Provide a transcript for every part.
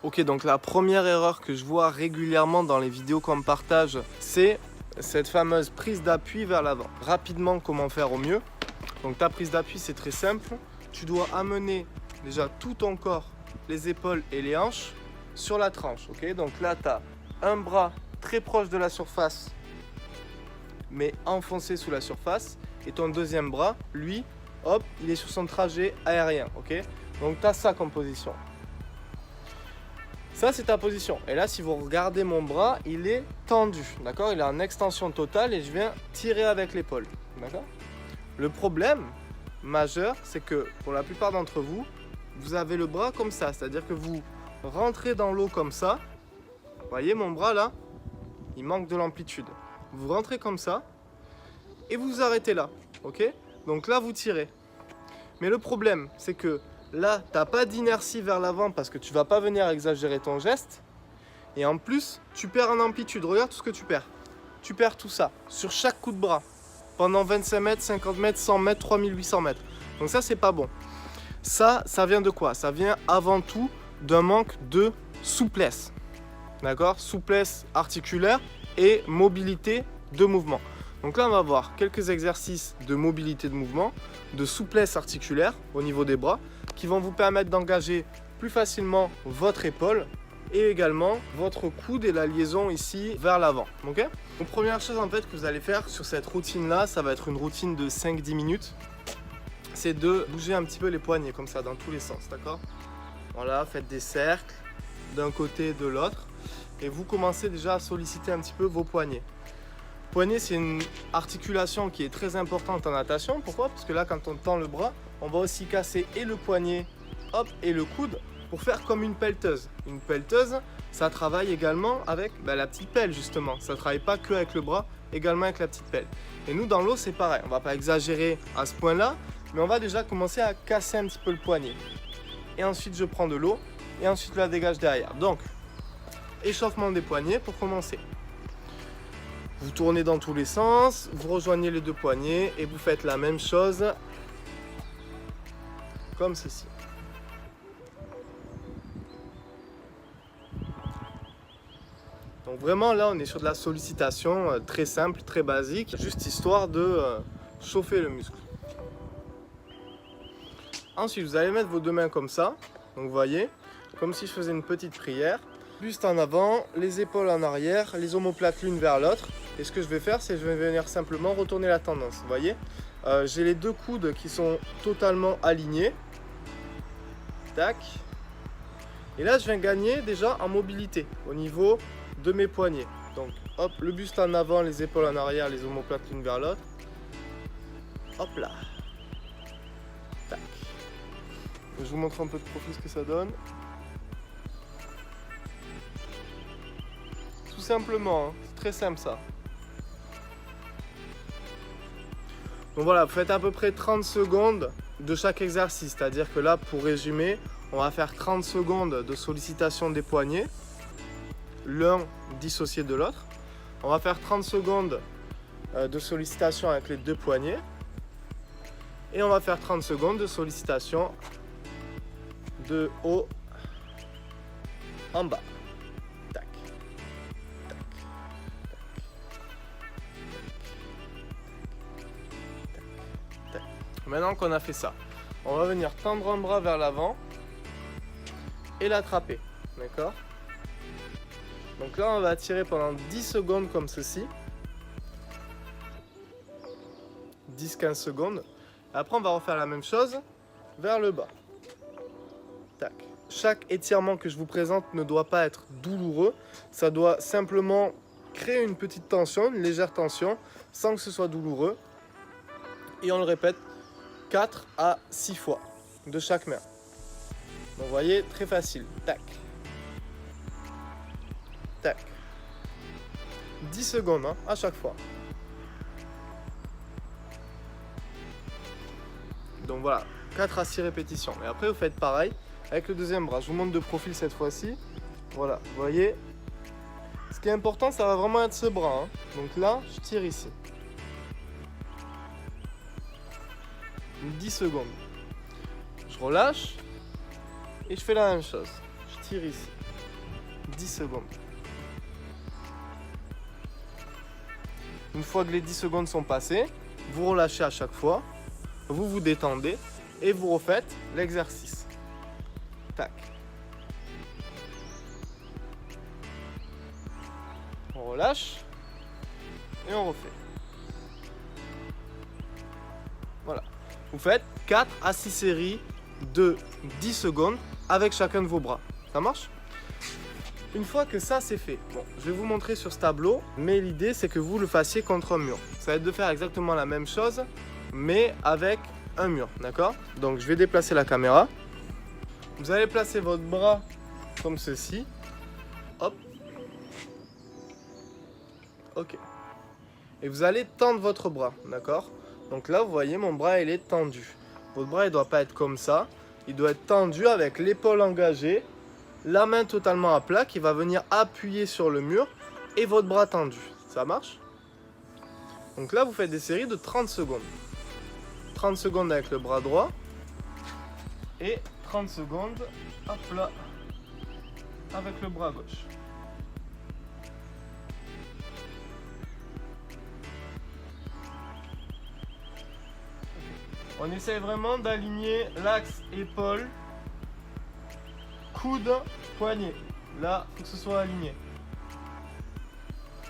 Ok, donc la première erreur que je vois régulièrement dans les vidéos qu'on me partage, c'est cette fameuse prise d'appui vers l'avant. Rapidement, comment faire au mieux? Donc ta prise d'appui, c'est très simple. Tu dois amener déjà tout ton corps, les épaules et les hanches sur la tranche. Ok, donc là, tu as un bras très proche de la surface, mais enfoncé sous la surface. Et ton deuxième bras, lui, hop, il est sur son trajet aérien. Ok, donc tu as ça comme position. Ça, c'est ta position. Et là, si vous regardez mon bras, il est tendu. D'accord? Il est en extension totale et je viens tirer avec l'épaule. D'accord? Le problème majeur, c'est que pour la plupart d'entre vous, vous avez le bras comme ça. C'est-à-dire que vous rentrez dans l'eau comme ça. Vous voyez mon bras là? Il manque de l'amplitude. Vous rentrez comme ça et vous vous arrêtez là. Ok? Donc là, vous tirez. Mais le problème, c'est que là, tu n'as pas d'inertie vers l'avant parce que tu ne vas pas venir exagérer ton geste. Et en plus, tu perds en amplitude. Regarde tout ce que tu perds. Tu perds tout ça sur chaque coup de bras. Pendant 25 mètres, 50 mètres, 100 mètres, 3800 mètres. Donc ça, c'est pas bon. Ça vient de quoi? Ça vient avant tout d'un manque de souplesse. D'accord? Souplesse articulaire et mobilité de mouvement. Donc là, on va voir quelques exercices de mobilité de mouvement, de souplesse articulaire au niveau des bras, qui vont vous permettre d'engager plus facilement votre épaule et également votre coude et la liaison ici vers l'avant. Okay? Donc première chose en fait que vous allez faire sur cette routine là, ça va être une routine de 5-10 minutes, c'est de bouger un petit peu les poignets comme ça dans tous les sens, d'accord? Voilà, faites des cercles d'un côté et de l'autre et vous commencez déjà à solliciter un petit peu vos poignets. Poignet, c'est une articulation qui est très importante en natation. Pourquoi? Parce que là, quand on tend le bras, on va aussi casser et le poignet, hop, et le coude pour faire comme une pelleteuse. Une pelleteuse, ça travaille également avec la petite pelle, justement. Ça ne travaille pas que avec le bras, également avec la petite pelle. Et nous, dans l'eau, c'est pareil. On ne va pas exagérer à ce point-là, mais on va déjà commencer à casser un petit peu le poignet. Et ensuite, je prends de l'eau, et ensuite, je la dégage derrière. Donc, échauffement des poignets pour commencer. Vous tournez dans tous les sens, vous rejoignez les deux poignets et vous faites la même chose comme ceci. Donc vraiment là on est sur de la sollicitation très simple, très basique, juste histoire de chauffer le muscle. Ensuite vous allez mettre vos deux mains comme ça, donc vous voyez, comme si je faisais une petite prière. Buste en avant, les épaules en arrière, les omoplates l'une vers l'autre. Et ce que je vais faire, c'est que je vais venir simplement retourner la tendance. Vous voyez, j'ai les deux coudes qui sont totalement alignés. Tac. Et là, je viens gagner déjà en mobilité au niveau de mes poignets. Donc, hop, le buste en avant, les épaules en arrière, les omoplates l'une vers l'autre. Hop là. Tac. Je vous montre un peu de profil ce que ça donne. Tout simplement, hein. C'est très simple ça. Donc voilà, vous faites à peu près 30 secondes de chaque exercice. C'est-à-dire que là, pour résumer, on va faire 30 secondes de sollicitation des poignets, l'un dissocié de l'autre. On va faire 30 secondes de sollicitation avec les deux poignets. Et on va faire 30 secondes de sollicitation de haut en bas. Tac. Tac. Tac. Maintenant qu'on a fait ça, on va venir tendre un bras vers l'avant et l'attraper. D'accord? Donc là, on va tirer pendant 10 secondes comme ceci. 10-15 secondes. Après, on va refaire la même chose vers le bas. Tac. Chaque étirement que je vous présente ne doit pas être douloureux. Ça doit simplement créer une petite tension, une légère tension, sans que ce soit douloureux. Et on le répète 4 à 6 fois de chaque main. Donc vous voyez, très facile. Tac. Tac. 10 secondes hein, à chaque fois. Donc voilà, 4 à 6 répétitions. Et après vous faites pareil avec le deuxième bras. Je vous montre de profil cette fois-ci. Voilà, vous voyez. Ce qui est important, ça va vraiment être ce bras. Hein. Donc là, je tire ici. 10 secondes. Je relâche et je fais la même chose. Je tire ici. 10 secondes. Une fois que les 10 secondes sont passées, vous relâchez à chaque fois, vous vous détendez et vous refaites l'exercice. Tac. On relâche et on refait. Voilà. Vous faites 4 à 6 séries de 10 secondes avec chacun de vos bras. Ça marche? Une fois que ça c'est fait, bon, je vais vous montrer sur ce tableau, mais l'idée c'est que vous le fassiez contre un mur. Ça va être de faire exactement la même chose, mais avec un mur, d'accord? Donc je vais déplacer la caméra. Vous allez placer votre bras comme ceci. Hop. Ok. Et vous allez tendre votre bras, d'accord? Donc là, vous voyez, mon bras, il est tendu. Votre bras, il ne doit pas être comme ça. Il doit être tendu avec l'épaule engagée, la main totalement à plat qui va venir appuyer sur le mur et votre bras tendu. Ça marche? Donc là, vous faites des séries de 30 secondes. 30 secondes avec le bras droit et 30 secondes, hop là, avec le bras gauche. On essaie vraiment d'aligner l'axe épaule, coude, poignet. Là, il faut que ce soit aligné.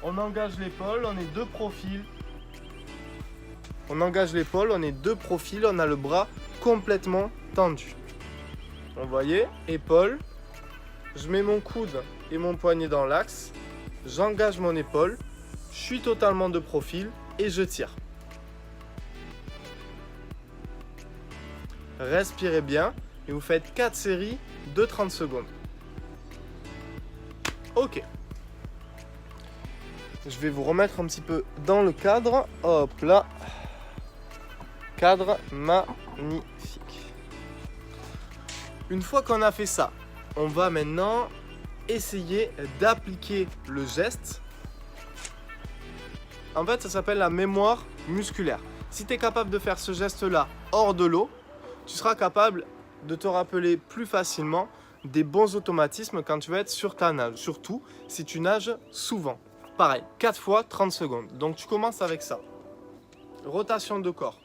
On engage l'épaule, on est deux profils. On engage l'épaule, on est deux profils, on a le bras complètement tendu. Vous voyez, épaule, je mets mon coude et mon poignet dans l'axe, j'engage mon épaule, je suis totalement de profil et je tire. Respirez bien et vous faites 4 séries de 30 secondes. Ok. Je vais vous remettre un petit peu dans le cadre. Hop là. Cadre magnifique. Une fois qu'on a fait ça, on va maintenant essayer d'appliquer le geste. En fait, ça s'appelle la mémoire musculaire. Si tu es capable de faire ce geste-là hors de l'eau, tu seras capable de te rappeler plus facilement des bons automatismes quand tu vas être sur ta nage. Surtout si tu nages souvent. Pareil, 4 fois 30 secondes. Donc tu commences avec ça. Rotation de corps.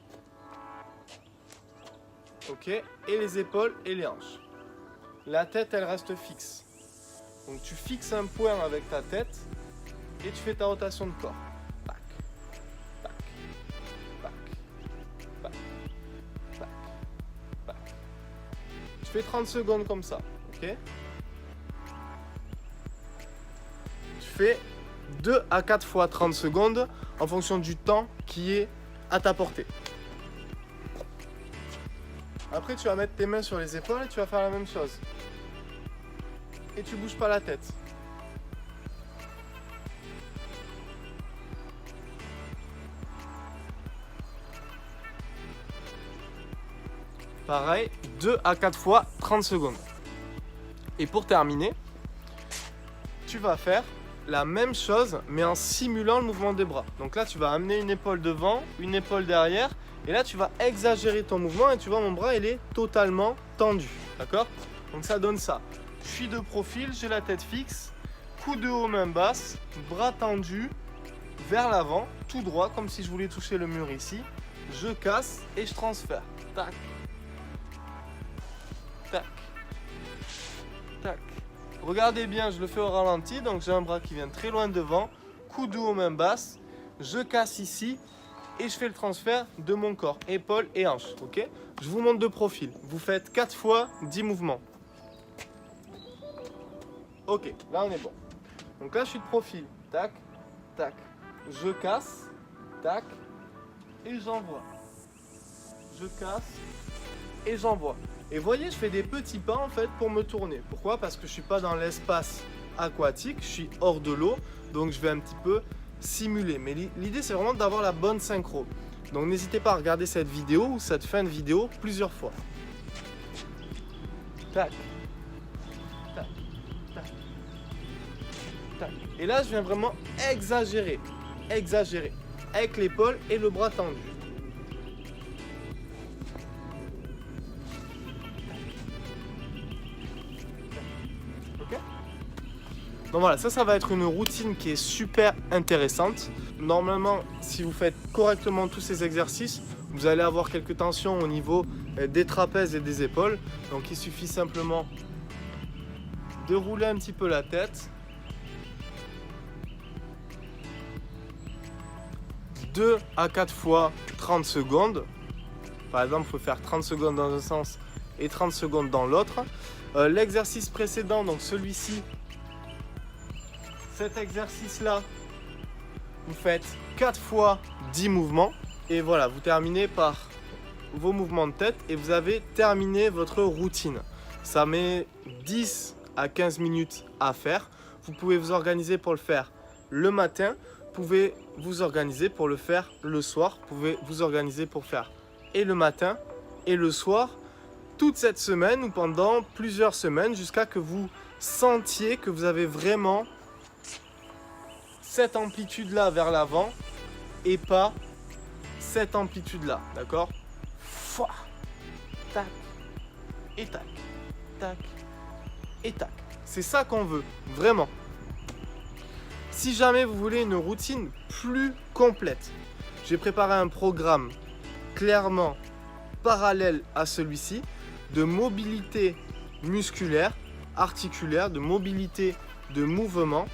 Ok, et les épaules et les hanches. La tête, elle reste fixe. Donc tu fixes un point avec ta tête et tu fais ta rotation de corps. Tac, tac, tac, tac, tac, tac. Tu fais 30 secondes comme ça, ok? Tu fais 2 à 4 fois 30 secondes en fonction du temps qui est à ta portée. Après, tu vas mettre tes mains sur les épaules et tu vas faire la même chose. Et tu bouges pas la tête. Pareil, 2 à 4 fois 30 secondes. Et pour terminer, tu vas faire la même chose mais en simulant le mouvement des bras. Donc là, tu vas amener une épaule devant, une épaule derrière. Et là, tu vas exagérer ton mouvement et tu vois, mon bras, il est totalement tendu. D'accord? Donc ça donne ça. Je suis de profil, j'ai la tête fixe, coude haut, main basse, bras tendu, vers l'avant, tout droit, comme si je voulais toucher le mur ici. Je casse et je transfère. Tac. Tac. Tac. Regardez bien, je le fais au ralenti, donc j'ai un bras qui vient très loin devant, coude haut, main basse, je casse ici. Et je fais le transfert de mon corps, épaules et hanches, ok? Je vous montre de profil. Vous faites 4 fois 10 mouvements. Ok, là on est bon. Donc là je suis de profil. Tac, tac. Je casse, tac, et j'envoie. Je casse et j'envoie. Et voyez, je fais des petits pas en fait pour me tourner. Pourquoi? Parce que je suis pas dans l'espace aquatique, je suis hors de l'eau, donc je vais un petit peu simuler. Mais l'idée c'est vraiment d'avoir la bonne synchro. Donc n'hésitez pas à regarder cette vidéo ou cette fin de vidéo plusieurs fois. Tac, tac, tac, tac. Et là je viens vraiment exagérer, avec l'épaule et le bras tendu. Ok? Donc voilà, ça va être une routine qui est super intéressante. Normalement, si vous faites correctement tous ces exercices, vous allez avoir quelques tensions au niveau des trapèzes et des épaules. Donc il suffit simplement de rouler un petit peu la tête. 2 à 4 fois 30 secondes. Par exemple, il faut faire 30 secondes dans un sens et 30 secondes dans l'autre. L'exercice précédent, donc celui-ci, cet exercice-là, vous faites 4 fois 10 mouvements. Et voilà, vous terminez par vos mouvements de tête et vous avez terminé votre routine. Ça met 10 à 15 minutes à faire. Vous pouvez vous organiser pour le faire le matin. Vous pouvez vous organiser pour le faire le soir. Vous pouvez vous organiser pour faire et le matin et le soir, toute cette semaine ou pendant plusieurs semaines jusqu'à que vous sentiez que vous avez vraiment cette amplitude-là vers l'avant et pas cette amplitude-là, d'accord? Fouah, tac, et tac, tac, et tac. C'est ça qu'on veut, vraiment. Si jamais vous voulez une routine plus complète, j'ai préparé un programme clairement parallèle à celui-ci de mobilité musculaire, articulaire, de mobilité de mouvement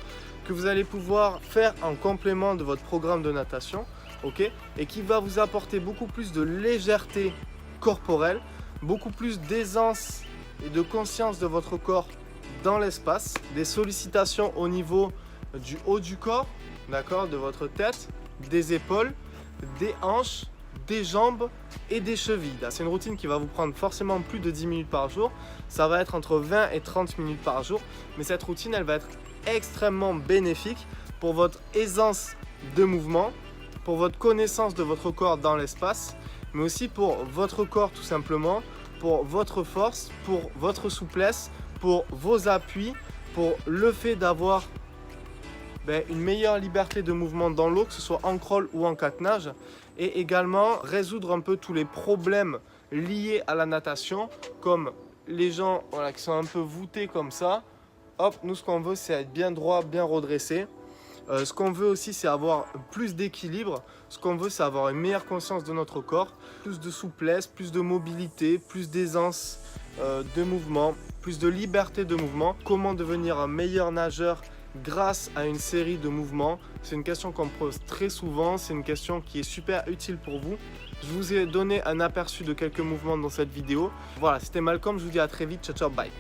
que vous allez pouvoir faire en complément de votre programme de natation, ok, et qui va vous apporter beaucoup plus de légèreté corporelle, beaucoup plus d'aisance et de conscience de votre corps dans l'espace, des sollicitations au niveau du haut du corps, d'accord, de votre tête, des épaules, des hanches, des jambes et des chevilles. C'est une routine qui va vous prendre forcément plus de 10 minutes par jour. Ça va être entre 20 et 30 minutes par jour. Mais cette routine, elle va être extrêmement bénéfique pour votre aisance de mouvement, pour votre connaissance de votre corps dans l'espace, mais aussi pour votre corps tout simplement, pour votre force, pour votre souplesse, pour vos appuis, pour le fait d'avoir une meilleure liberté de mouvement dans l'eau, que ce soit en crawl ou en catenage, et également résoudre un peu tous les problèmes liés à la natation, comme les gens qui sont un peu voûtés comme ça. Hop, nous ce qu'on veut c'est être bien droit, bien redressé. Ce qu'on veut aussi c'est avoir plus d'équilibre. Ce qu'on veut c'est avoir une meilleure conscience de notre corps, plus de souplesse, plus de mobilité, plus d'aisance de mouvement, plus de liberté de mouvement. Comment devenir un meilleur nageur grâce à une série de mouvements? C'est une question qu'on me pose très souvent, c'est une question qui est super utile pour vous. Je vous ai donné un aperçu de quelques mouvements dans cette vidéo. Voilà, c'était Malcolm, je vous dis à très vite, ciao ciao, bye.